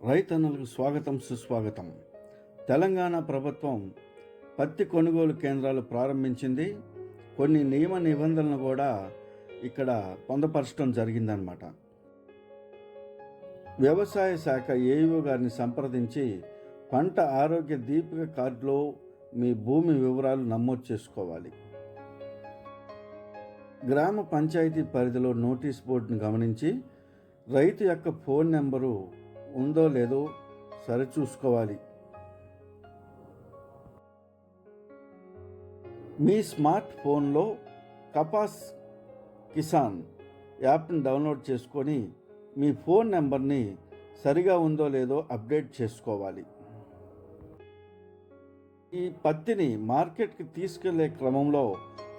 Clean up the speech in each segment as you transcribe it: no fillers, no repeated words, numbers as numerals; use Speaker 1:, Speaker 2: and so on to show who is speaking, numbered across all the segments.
Speaker 1: రైతన్నలకు స్వాగతం సుస్వాగతం. తెలంగాణ ప్రభుత్వం పత్తి కొనుగోలు కేంద్రాలు ప్రారంభించింది. కొన్ని నియమ నిబంధనలు కూడా ఇక్కడ పొందపరచడం జరిగిందనమాట. వ్యవసాయ శాఖ ఏఈఓ గారిని సంప్రదించి పంట ఆరోగ్య దీపిక కార్డులో మీ భూమి వివరాలు నమోదు చేసుకోవాలి. గ్రామ పంచాయతీ పరిధిలో నోటీస్ బోర్డును గమనించి రైతు యొక్క ఫోన్ నెంబరు ఉందో లేదో సరిచూసుకోవాలి. మీ స్మార్ట్ ఫోన్లో కపాస్ కిసాన్ యాప్ని డౌన్లోడ్ చేసుకొని మీ ఫోన్ నెంబర్ని సరిగా ఉందో లేదో అప్డేట్ చేసుకోవాలి. ఈ పత్తిని మార్కెట్కి తీసుకెళ్లే క్రమంలో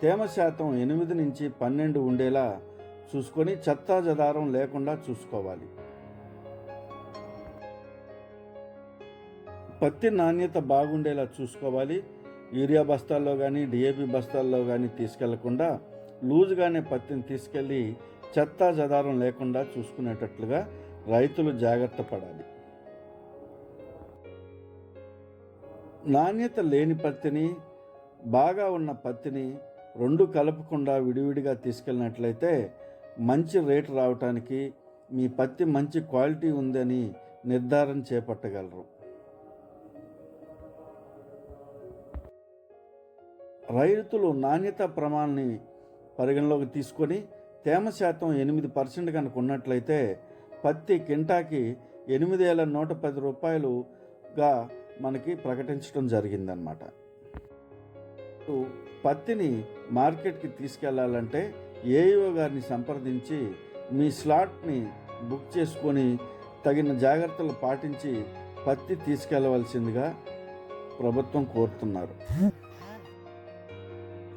Speaker 1: తేమ శాతం 8 నుంచి 12 ఉండేలా చూసుకొని చెత్తాచెదారం లేకుండా చూసుకోవాలి. పత్తి నాణ్యత బాగుండేలా చూసుకోవాలి. యూరియా బస్తాల్లో కానీ డిఏపి బస్తాల్లో కానీ తీసుకెళ్లకుండా లూజుగానే పత్తిని తీసుకెళ్ళి చెత్తాచెదారం లేకుండా చూసుకునేటట్లుగా రైతులు జాగ్రత్త పడాలి. నాణ్యత లేని పత్తిని బాగా ఉన్న పత్తిని రెండు కలపకుండా విడివిడిగా తీసుకెళ్ళినట్లయితే మంచి రేటు రావటానికి మీ పత్తి మంచి క్వాలిటీ ఉందని నిర్ధారణ చేపట్టగలరు. రైతులు నాణ్యత ప్రమాణాన్ని పరిగణలోకి తీసుకొని తేమ శాతం 8% కనుక ఉన్నట్లయితే పత్తి కింటాకి 8,110 రూపాయలుగా మనకి ప్రకటించడం జరిగిందనమాట. పత్తిని మార్కెట్కి తీసుకెళ్లాలంటే ఏఈఓ గారిని సంప్రదించి మీ స్లాట్ని బుక్ చేసుకొని తగిన జాగ్రత్తలు పాటించి పత్తి తీసుకెళ్లవలసిందిగా ప్రభుత్వం కోరుతున్నారు.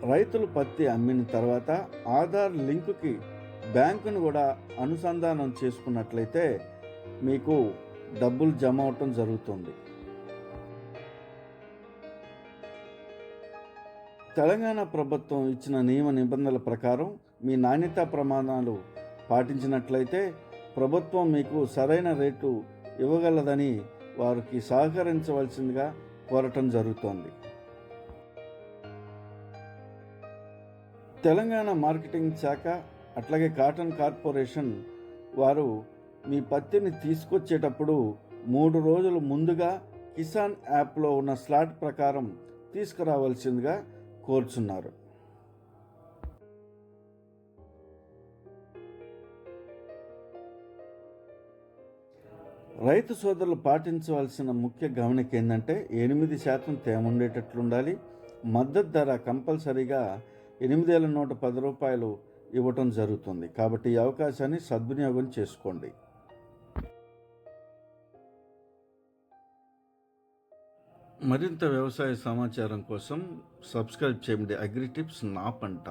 Speaker 1: రైతులు పత్తి అమ్మిన తర్వాత ఆధార్ లింకుకి బ్యాంకును కూడా అనుసంధానం చేసుకున్నట్లయితే మీకు డబ్బులు జమ అవటం జరుగుతుంది. తెలంగాణ ప్రభుత్వం ఇచ్చిన నియమ నిబంధనల ప్రకారం మీ నాణ్యతా ప్రమాణాలు పాటించినట్లయితే ప్రభుత్వం మీకు సరైన రేటు ఇవ్వగలదని వారికి సహకరించవలసిందిగా కోరటం జరుగుతోంది. తెలంగాణ మార్కెటింగ్ శాఖ అట్లాగే కాటన్ కార్పొరేషన్ వారు మీ పత్తిని తీసుకొచ్చేటప్పుడు 3 రోజులు ముందుగా కిసాన్ యాప్లో ఉన్న స్లాట్ ప్రకారం తీసుకురావాల్సిందిగా కోరుచున్నారు. రైతు సోదరులు పాటించవలసిన ముఖ్య గమనిక ఏంటంటే 8% తేమ ఉండేటట్లుండాలి. మద్దతు ధర కంపల్సరీగా 8,110 రూపాయలు ఇవ్వటం జరుగుతుంది. కాబట్టి ఈ అవకాశాన్ని సద్వినియోగం చేసుకోండి. మరింత వ్యవసాయ సమాచారం కోసం సబ్స్క్రైబ్ చేయండి. అగ్రి టిప్స్ నా పంట.